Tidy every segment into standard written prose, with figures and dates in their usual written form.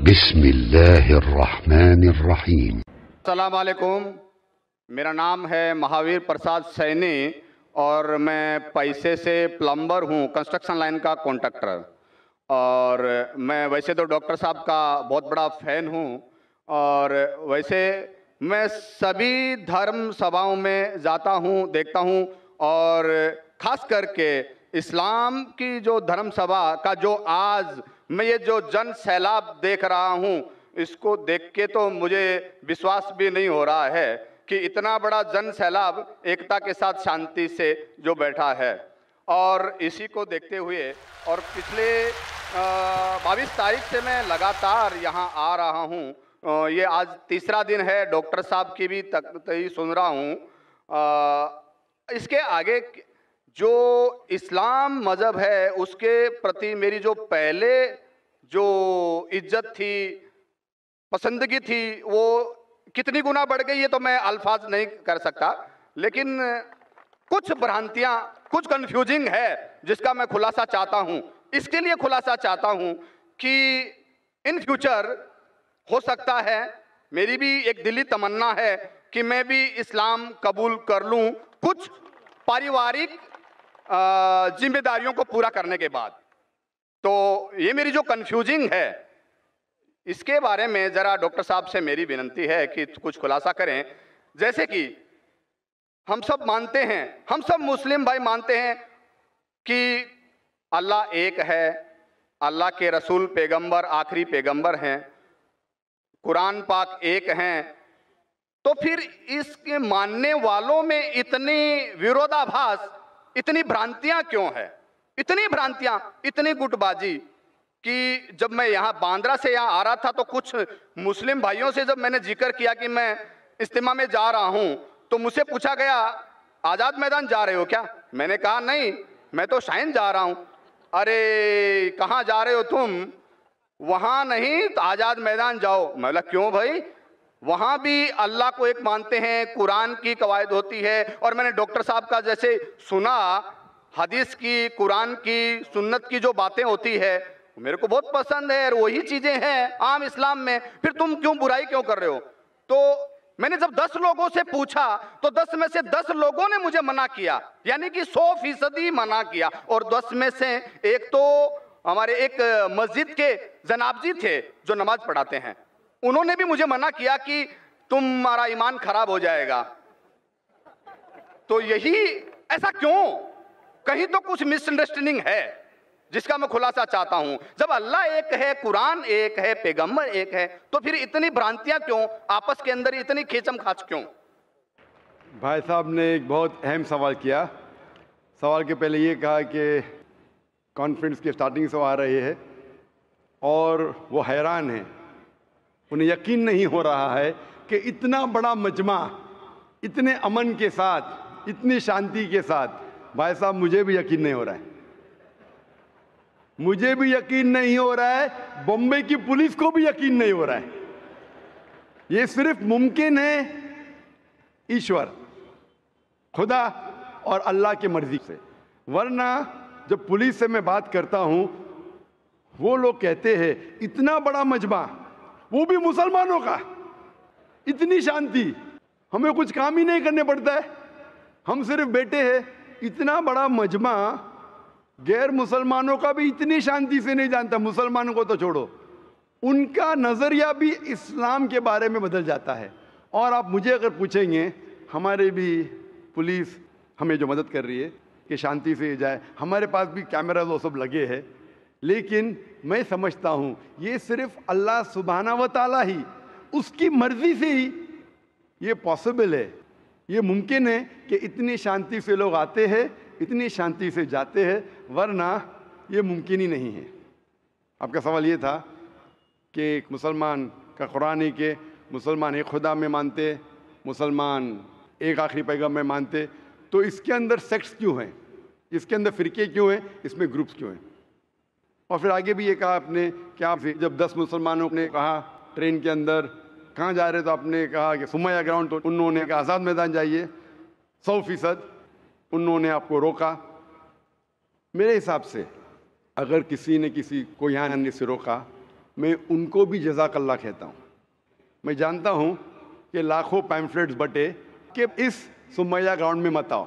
بسم اللہ الرحمن الرحیم۔ السلام علیکم، میرا نام ہے مہاویر پرساد سینی اور میں پیسے سے پلمبر ہوں، کنسٹرکشن لائن کا کانٹریکٹر۔ اور میں ویسے تو ڈاکٹر صاحب کا بہت بڑا فین ہوں، اور ویسے میں سبھی دھرم سبھاؤں میں جاتا ہوں، دیکھتا ہوں، اور خاص کر کے اسلام کی جو دھرم سبھا کا جو آج میں یہ جو جن سیلاب دیکھ رہا ہوں، اس کو دیکھ کے تو مجھے وشواس بھی نہیں ہو رہا ہے کہ اتنا بڑا جن سیلاب ایکتا کے ساتھ شانتی سے جو بیٹھا ہے۔ اور اسی کو دیکھتے ہوئے اور پچھلے 22 تاریخ سے میں لگاتار یہاں آ رہا ہوں، یہ آج تیسرا دن ہے، ڈاکٹر صاحب کی بھی تقریر سن رہا ہوں۔ اس کے آگے جو اسلام مذہب ہے اس کے پرتی میری جو پہلے جو عزت تھی، پسندگی تھی، وہ کتنی گنا بڑھ گئی ہے تو میں الفاظ نہیں کر سکتا، لیکن کچھ بھرانتیاں، کچھ کنفیوزنگ ہے جس کا میں خلاصہ چاہتا ہوں۔ اس کے لیے خلاصہ چاہتا ہوں کہ ان فیوچر ہو سکتا ہے، میری بھی ایک دلی تمنا ہے کہ میں بھی اسلام قبول کر لوں کچھ پاریوارک ذمہ داریوں کو پورا کرنے کے بعد۔ تو یہ میری جو کنفیوزنگ ہے، اس کے بارے میں ذرا ڈاکٹر صاحب سے میری ونتی ہے کہ کچھ خلاصہ کریں۔ جیسے کہ ہم سب مانتے ہیں، ہم سب مسلم بھائی مانتے ہیں کہ اللہ ایک ہے، اللہ کے رسول پیغمبر آخری پیغمبر ہیں، قرآن پاک ایک ہیں، تو پھر اس کے ماننے والوں میں اتنی ویرودابھاس، اتنی بھرانتیاں کیوں ہے؟ اتنی بھرانتیاں، اتنی گٹ بازی کہ جب میں یہاں باندرا سے یہاں آ رہا تھا تو کچھ مسلم بھائیوں سے جب میں نے ذکر کیا کہ میں اجتماع میں جا رہا ہوں تو مجھ سے پوچھا گیا آزاد میدان جا رہے ہو کیا؟ میں نے کہا نہیں، میں تو شائن جا رہا ہوں۔ ارے کہاں جا رہے ہو تم؟ وہاں نہیں تو آزاد میدان جاؤ۔ میں بولا کیوں بھائی؟ وہاں بھی اللہ کو ایک مانتے ہیں، قرآن کی قواعد ہوتی ہے، اور میں نے ڈاکٹر صاحب کا جیسے سنا، حدیث کی، قرآن کی، سنت کی جو باتیں ہوتی ہے میرے کو بہت پسند ہے، اور وہی چیزیں ہیں عام اسلام میں، پھر تم کیوں برائی کیوں کر رہے ہو؟ تو میں نے جب 10 لوگوں سے پوچھا تو 10 میں سے 10 لوگوں نے مجھے منع کیا، یعنی کہ 100% منع کیا۔ اور 10 میں سے ایک تو ہمارے ایک مسجد کے جناب جی تھے جو نماز پڑھاتے ہیں، انہوں نے بھی مجھے منع کیا کہ تمہارا ایمان خراب ہو جائے گا۔ تو یہی ایسا کیوں؟ کہیں تو کچھ مس انڈرسٹینڈنگ ہے جس کا میں خلاصہ چاہتا ہوں۔ جب اللہ ایک ہے، قرآن ایک ہے، پیغمبر ایک ہے، تو پھر اتنی بھرانتیاں کیوں؟ آپس کے اندر اتنی کھیچم کھاچ کیوں؟ بھائی صاحب نے ایک بہت اہم سوال کیا۔ سوال کے پہلے یہ کہا کہ کانفرنس کی سٹارٹنگ سے وہ آ رہے ہیں اور وہ حیران ہیں، انہیں یقین نہیں ہو رہا ہے کہ اتنا بڑا مجمع اتنے امن کے ساتھ، اتنی شانتی کے ساتھ۔ بھائی صاحب مجھے بھی یقین نہیں ہو رہا ہے، مجھے بھی یقین نہیں ہو رہا ہے، بمبئی کی پولیس کو بھی یقین نہیں ہو رہا ہے۔ یہ صرف ممکن ہے ایشور، خدا اور اللہ کی مرضی سے، ورنہ جب پولیس سے میں بات کرتا ہوں وہ لوگ کہتے ہیں اتنا بڑا مجمع، وہ بھی مسلمانوں کا، اتنی شانتی، ہمیں کچھ کام ہی نہیں کرنے پڑتا ہے، ہم صرف بیٹھے ہیں۔ اتنا بڑا مجمع غیر مسلمانوں کا بھی اتنی شانتی سے نہیں جانتا، مسلمانوں کو تو چھوڑو، ان کا نظریہ بھی اسلام کے بارے میں بدل جاتا ہے۔ اور آپ مجھے اگر پوچھیں گے، ہمارے بھی پولیس ہمیں جو مدد کر رہی ہے کہ شانتی سے جائے، ہمارے پاس بھی کیمرہ وہ سب لگے ہیں، لیکن میں سمجھتا ہوں یہ صرف اللہ سبحانہ و تعالیٰ ہی، اس کی مرضی سے ہی یہ پاسبل ہے، یہ ممکن ہے کہ اتنی شانتی سے لوگ آتے ہیں، اتنی شانتی سے جاتے ہیں، ورنہ یہ ممکن ہی نہیں ہے۔ آپ کا سوال یہ تھا کہ ایک مسلمان کا قرآن ہے کہ مسلمان ایک خدا میں مانتے، مسلمان ایک آخری پیغام میں مانتے، تو اس کے اندر سیکٹس کیوں ہیں، اس کے اندر فرقے کیوں ہیں، اس میں گروپس کیوں ہیں؟ اور پھر آگے بھی یہ کہا آپ نے کہ آپ جب 10 مسلمانوں نے کہا ٹرین کے اندر کہاں جا رہے تو آپ نے کہا کہ سمیہ گراؤنڈ، تو انہوں نے کہا آزاد میدان جائیے، 100% انہوں نے آپ کو روکا۔ میرے حساب سے اگر کسی نے کسی کو یہاں آنے سے روکا میں ان کو بھی جزاک اللہ کہتا ہوں. میں جانتا ہوں کہ لاکھوں پیمفلیٹس بٹے کہ اس سمیہ گراؤنڈ میں مت آؤ,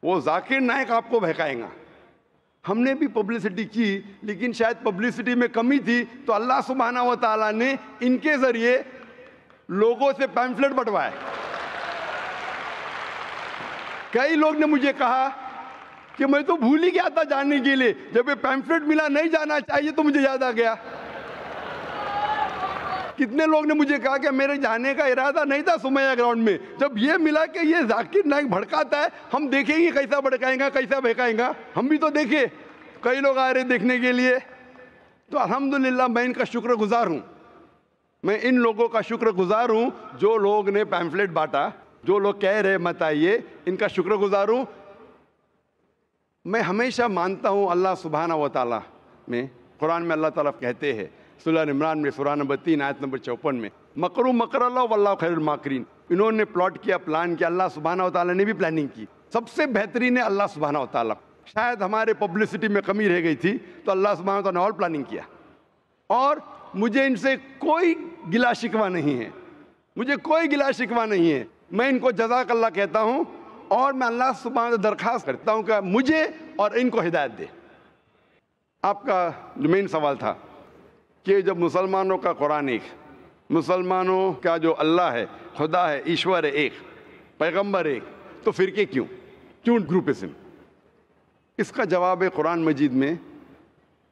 وہ ذاکر نائک آپ کو بہکائیں گا. ہم نے بھی پبلسٹی کی, لیکن شاید پبلسٹی میں کمی تھی, تو اللہ سبحانہ و تعالیٰ نے ان کے ذریعے لوگوں سے پیمفلیٹ بٹوائے. کئی لوگ نے مجھے کہا کہ میں تو بھول ہی گیا تھا جاننے کے لیے, جب یہ پیمفلیٹ ملا نہیں جانا چاہیے تو مجھے یاد آ گیا. کتنے لوگ نے مجھے کہا کہ میرے جانے کا ارادہ نہیں تھا سمیہ گراؤنڈ میں, جب یہ ملا کہ یہ ذاکر نائک بھڑکاتا ہے, ہم دیکھیں گے کیسا بھڑکائیں گا, کیسا بہکائیں گا. ہم بھی تو دیکھے, کئی لوگ آ رہے دیکھنے کے لیے. تو الحمدللہ میں ان کا شکر گزار ہوں, میں ان لوگوں کا شکر گزار ہوں جو لوگ نے پیمفلیٹ بانٹا, جو لوگ کہہ رہے مت آئیے, ان کا شکر گزار ہوں. میں ہمیشہ مانتا ہوں اللہ سبحانہ و تعالیٰ میں, قرآن میں اللہ تعالیٰ کہتے ہیں سورہ عمران میں سورہ نمبر 3 آیت نمبر 54 میں, مکروا مکر اللہ واللہ خیر الماکرین. انہوں نے پلاٹ کیا, پلان کیا, اللہ سبحانہ و تعالیٰ نے بھی پلاننگ کی. سب سے بہترین ہے اللہ سبحانہ و تعالیٰ. شاید ہمارے پبلسٹی میں کمی رہ گئی تھی, تو اللہ سبحانہ و تعالیٰ نے اور پلاننگ کیا. اور مجھے ان سے کوئی گلا شکوہ نہیں ہے, مجھے کوئی گلا شکوہ نہیں ہے. میں ان کو جزاک اللہ کہتا ہوں, اور میں اللہ سبحانہ سے درخواست کرتا ہوں کہ مجھے اور ان کو ہدایت دے. آپ کا جو مین سوال تھا کہ جب مسلمانوں کا قرآن ایک, مسلمانوں کا جو اللہ ہے, خدا ہے, ایشور ہے ایک, پیغمبر ایک, تو فرقے کیوں گروپزم؟ اس کا جواب ہے قرآن مجید میں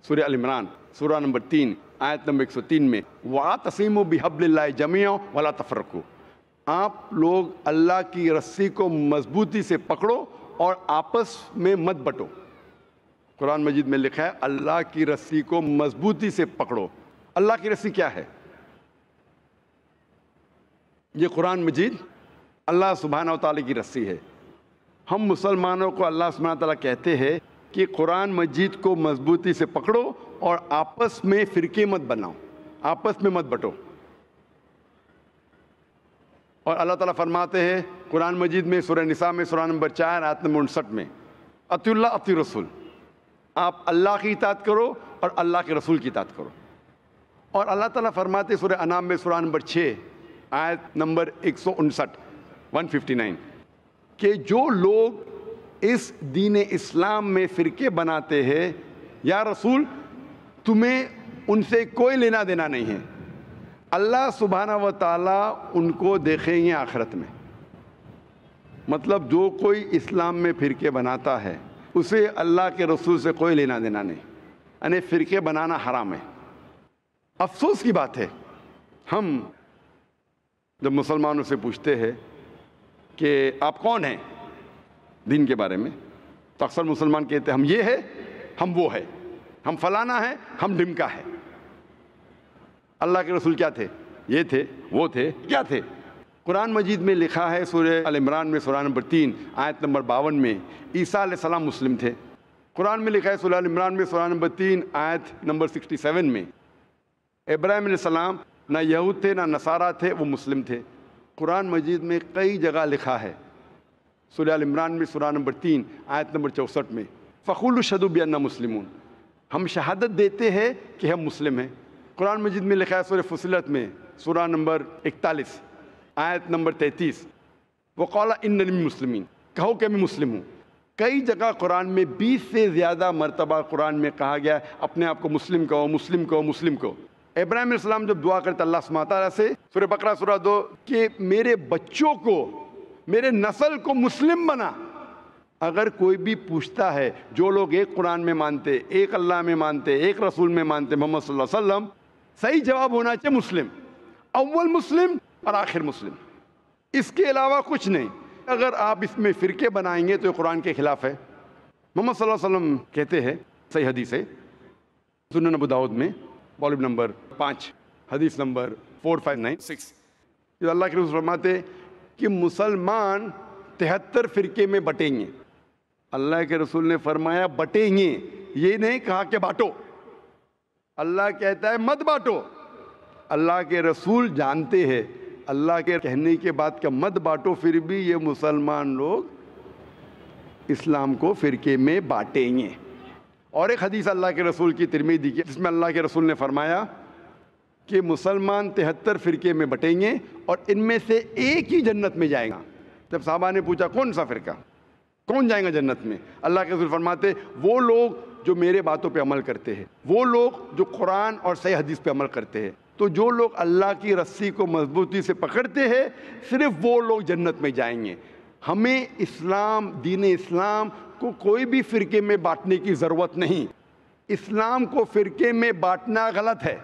سورہ عمران سورہ نمبر 3 آیت نمبر 103 میں, وَاعْتَصِمُوا بِحَبْلِ اللَّهِ جَمِيعًا وَلَا تَفَرَّقُوا. آپ لوگ اللہ کی رسی کو مضبوطی سے پکڑو اور آپس میں مت بٹو. قرآن مجید میں لکھا ہے اللہ کی رسی کو مضبوطی سے پکڑو. اللہ کی رسی کیا ہے؟ یہ قرآن مجید اللہ سبحانہ و تعالیٰ کی رسی ہے. ہم مسلمانوں کو اللہ سبحانہ و تعالیٰ کہتے ہیں کہ قرآن مجید کو مضبوطی سے پکڑو اور آپس میں فرقے مت بناؤ, آپس میں مت بٹو. اور اللہ تعالیٰ فرماتے ہیں قرآن مجید میں سورہ نساء میں سورہ نمبر 4 آیت نمبر 59 میں, اطیعوا اللہ اطیعوا الرسول. آپ اللہ کی اطاعت کرو اور اللہ کے رسول کی اطاعت کرو. اور اللہ تعالیٰ فرماتے ہیں سورہ انعام میں سورہ نمبر 6 آیت نمبر 159 کہ جو لوگ اس دین اسلام میں فرقے بناتے ہیں, یا رسول تمہیں ان سے کوئی لینا دینا نہیں ہے, اللہ سبحانہ و تعالیٰ ان کو دیکھیں گے آخرت میں. مطلب جو کوئی اسلام میں فرقے بناتا ہے اسے اللہ کے رسول سے کوئی لینا دینا نہیں, یعنی فرقے بنانا حرام ہے. افسوس کی بات ہے, ہم جب مسلمانوں سے پوچھتے ہیں کہ آپ کون ہیں دین کے بارے میں, تو اکثر مسلمان کہتے ہیں ہم یہ ہے, ہم وہ ہے, ہم فلانا ہے, ہم ڈمکا ہے. اللہ کے رسول کیا تھے؟ یہ تھے, وہ تھے, کیا تھے؟ قرآن مجید میں لکھا ہے سورہ عمران میں سورہ نمبر 3 آیت نمبر 52 میں عیسیٰ علیہ السلام مسلم تھے. قرآن میں لکھا ہے سورہ عمران میں سورہ نمبر 3 آیت نمبر 67 میں ابراہیم علیہ السلام نہ یہود تھے نہ نصارہ تھے, وہ مسلم تھے. قرآن مجید میں کئی جگہ لکھا ہے سورہ عمران میں سورہ نمبر 3 آیت نمبر 64 میں, فَقُولُوا اشْهَدُوا بِأَنَّا مُسْلِمُونَ, ہم شہادت دیتے ہیں کہ ہم مسلم ہیں. قرآن مجید میں لکھا ہے سورہ فصلت میں سورہ نمبر 41 آیت نمبر 33, وَقَالَ إِنَّنِي مِنَ الْمُسْلِمِينَ, کہو کہ میں مسلم ہوں. کئی جگہ قرآن میں 20 سے زیادہ مرتبہ قرآن میں کہا گیا اپنے آپ کو مسلم کہو, مسلم کہو, مسلم کہو. ابراہیم علیہ السلام جب دعا کرتے اللہ سبحانہ تعالیٰ سے سورہ بقرہ سورہ 2 کہ میرے بچوں کو, میرے نسل کو مسلم بنا. اگر کوئی بھی پوچھتا ہے, جو لوگ ایک قرآن میں مانتے, ایک اللہ میں مانتے, ایک رسول میں مانتے, محمد صلی اللہ علیہ وسلم, صحیح جواب ہونا چاہیے مسلم, اول مسلم اور آخر مسلم, اس کے علاوہ کچھ نہیں. اگر آپ اس میں فرقے بنائیں گے تو یہ قرآن کے خلاف ہے. محمد صلی اللہ علیہ وسلم کہتے ہیں, صحیح حدیث ہے سنن ابو داؤد میں والیوم نمبر 5 حدیث نمبر 4596, جو اللہ کے رسول فرماتے کہ مسلمان 73 فرقے میں بٹیں گے. اللہ کے رسول نے فرمایا بٹیں گے, یہ نہیں کہا کہ بانٹو. اللہ کہتا ہے مت بانٹو. اللہ کے رسول جانتے ہیں اللہ کے کہنے کے بعد کہ مت بانٹو, پھر بھی یہ مسلمان لوگ اسلام کو فرقے میں بانٹیں گے. اور ایک حدیث اللہ کے رسول کی ترمذی کی, جس میں اللہ کے رسول نے فرمایا کہ مسلمان 73 فرقے میں بٹیں گے اور ان میں سے ایک ہی جنت میں جائے گا۔ جب صحابہ نے پوچھا کون سا فرقہ، کون جائیں گا جنت میں، اللہ کے رسول فرماتے وہ لوگ جو میرے باتوں پہ عمل کرتے ہیں، وہ لوگ جو قرآن اور صحیح حدیث پہ عمل کرتے ہیں۔ تو جو لوگ اللہ کی رسی کو مضبوطی سے پکڑتے ہیں صرف وہ لوگ جنت میں جائیں گے۔ ہمیں اسلام، دین اسلام کو کوئی بھی فرقے میں بانٹنے کی ضرورت نہیں۔ اسلام کو فرقے میں بانٹنا غلط ہے،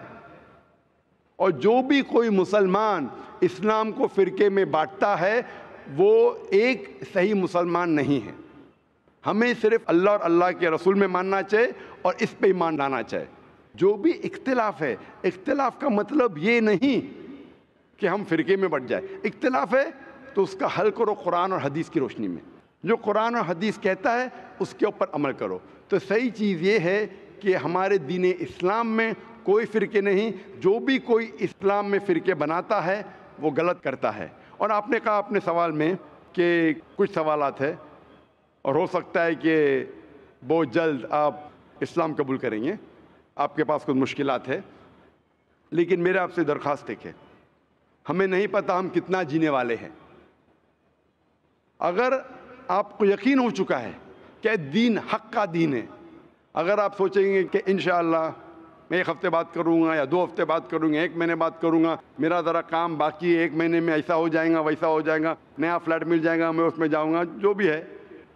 اور جو بھی کوئی مسلمان اسلام کو فرقے میں بانٹتا ہے وہ ایک صحیح مسلمان نہیں ہے۔ ہمیں صرف اللہ اور اللہ کے رسول میں ماننا چاہیے اور اس پہ ایمان لانا چاہیے۔ جو بھی اختلاف ہے، اختلاف کا مطلب یہ نہیں کہ ہم فرقے میں بٹ جائیں۔ اختلاف ہے تو اس کا حل کرو قرآن اور حدیث کی روشنی میں، جو قرآن اور حدیث کہتا ہے اس کے اوپر عمل کرو۔ تو صحیح چیز یہ ہے کہ ہمارے دین اسلام میں کوئی فرقے نہیں، جو بھی کوئی اسلام میں فرقے بناتا ہے وہ غلط کرتا ہے۔ اور آپ نے کہا اپنے سوال میں کہ کچھ سوالات ہیں اور ہو سکتا ہے کہ بہت جلد آپ اسلام قبول کریں گے، آپ کے پاس کچھ مشکلات ہے، لیکن میرے آپ سے درخواست ہے کہ ہمیں نہیں پتہ ہم کتنا جینے والے ہیں۔ اگر آپ کو یقین ہو چکا ہے کہ دین حق کا دین ہے، اگر آپ سوچیں گے کہ انشاءاللہ میں 1 ہفتے بعد کروں گا یا 2 ہفتے بعد کروں گا، 1 مہینے بعد کروں گا، میرا ذرا کام باقی ہے، 1 مہینے میں ایسا ہو جائے گا، ویسا ہو جائے گا، نیا فلیٹ مل جائے گا، میں اس میں جاؤں گا، جو بھی ہے،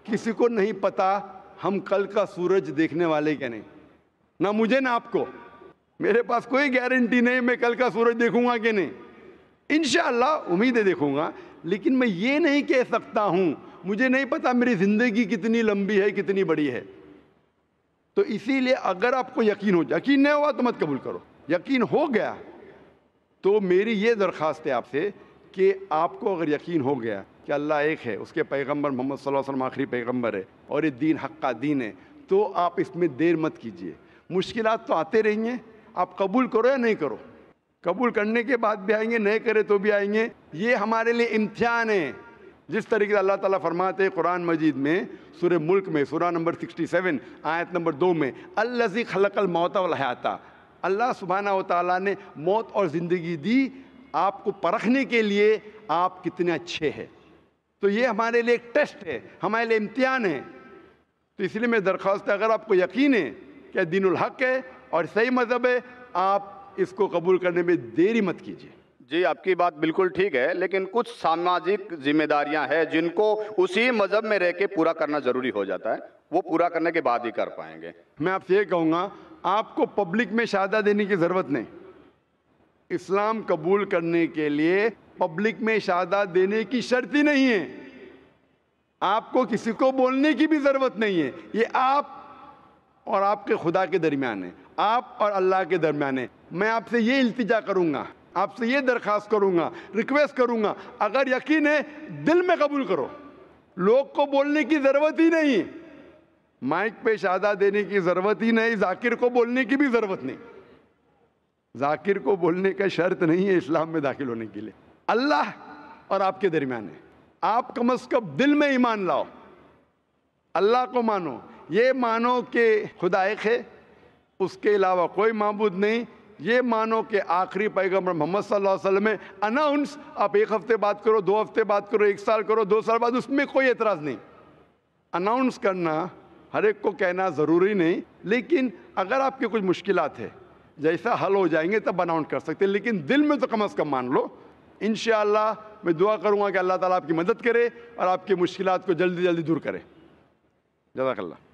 کسی کو نہیں پتہ ہم کل کا سورج دیکھنے والے کہ نہیں، نہ مجھے نہ آپ کو۔ میرے پاس کوئی گارنٹی نہیں میں کل کا سورج دیکھوں گا کہ نہیں، انشاءاللہ امید ہے دیکھوں گا، لیکن میں یہ نہیں کہہ سکتا ہوں، مجھے نہیں پتا میری زندگی کتنی لمبی ہے، کتنی بڑی ہے۔ تو اسی لیے اگر آپ کو یقین ہو جائے، یقین نہیں ہوا تو مت قبول کرو، یقین ہو گیا تو میری یہ درخواست ہے آپ سے کہ آپ کو اگر یقین ہو گیا کہ اللہ ایک ہے، اس کے پیغمبر محمد صلی اللہ علیہ وسلم آخری پیغمبر ہے اور یہ دین حق کا دین ہے، تو آپ اس میں دیر مت کیجئے۔ مشکلات تو آتے رہیں گے، آپ قبول کرو یا نہیں کرو، قبول کرنے کے بعد بھی آئیں گے، نہیں کرے تو بھی آئیں گے، یہ ہمارے لیے امتحان ہے۔ جس طریقے سے اللہ تعالیٰ فرماتے ہیں قرآن مجید میں سورہ ملک میں سورہ نمبر 67 آیت نمبر 2 میں الذی خلق الموت والحیات، اللہ سبحانہ و تعالیٰ نے موت اور زندگی دی آپ کو پرکھنے کے لیے آپ کتنے اچھے ہیں۔ تو یہ ہمارے لیے ایک ٹیسٹ ہے، ہمارے لیے امتحان ہے۔ تو اس لیے میں درخواست ہے اگر آپ کو یقین ہے کہ دین الحق ہے اور صحیح مذہب ہے، آپ اس کو قبول کرنے میں دیری مت کیجیے۔ جی آپ کی بات بالکل ٹھیک ہے، لیکن کچھ سماجک ذمہ داریاں ہیں جن کو اسی مذہب میں رہ کے پورا کرنا ضروری ہو جاتا ہے، وہ پورا کرنے کے بعد ہی کر پائیں گے۔ میں آپ سے یہ کہوں گا آپ کو پبلک میں شہادہ دینے کی ضرورت نہیں، اسلام قبول کرنے کے لیے پبلک میں شہادہ دینے کی شرط ہی نہیں ہے، آپ کو کسی کو بولنے کی بھی ضرورت نہیں ہے، یہ آپ اور آپ کے خدا کے درمیان ہے، آپ اور اللہ کے درمیان ہے۔ میں آپ سے یہ التجا کروں گا، آپ سے یہ درخواست کروں گا، ریکویسٹ کروں گا، اگر یقین ہے دل میں قبول کرو، لوگ کو بولنے کی ضرورت ہی نہیں، مائک پہ شہادہ دینے کی ضرورت ہی نہیں، ذاکر کو بولنے کی بھی ضرورت نہیں، ذاکر کو بولنے کا شرط نہیں ہے اسلام میں داخل ہونے کے لیے، اللہ اور آپ کے درمیان ہے۔ آپ کم از کم دل میں ایمان لاؤ، اللہ کو مانو، یہ مانو کہ خدا ایک ہے، اس کے علاوہ کوئی معبود نہیں، یہ مانو کہ آخری پیغمبر محمد صلی اللہ علیہ وسلم ہے۔ اناؤنس آپ 1 ہفتے بعد کرو، 2 ہفتے بعد کرو، 1 سال کرو، 2 سال بعد، اس میں کوئی اعتراض نہیں۔ اناؤنس کرنا ہر ایک کو کہنا ضروری نہیں، لیکن اگر آپ کی کچھ مشکلات ہے جیسا حل ہو جائیں گے تب اناؤنس کر سکتے ہیں، لیکن دل میں تو کم از کم مان لو۔ انشاءاللہ میں دعا کروں گا کہ اللہ تعالیٰ آپ کی مدد کرے اور آپ کی مشکلات کو جلدی جلدی دور کرے۔ جزاک اللہ۔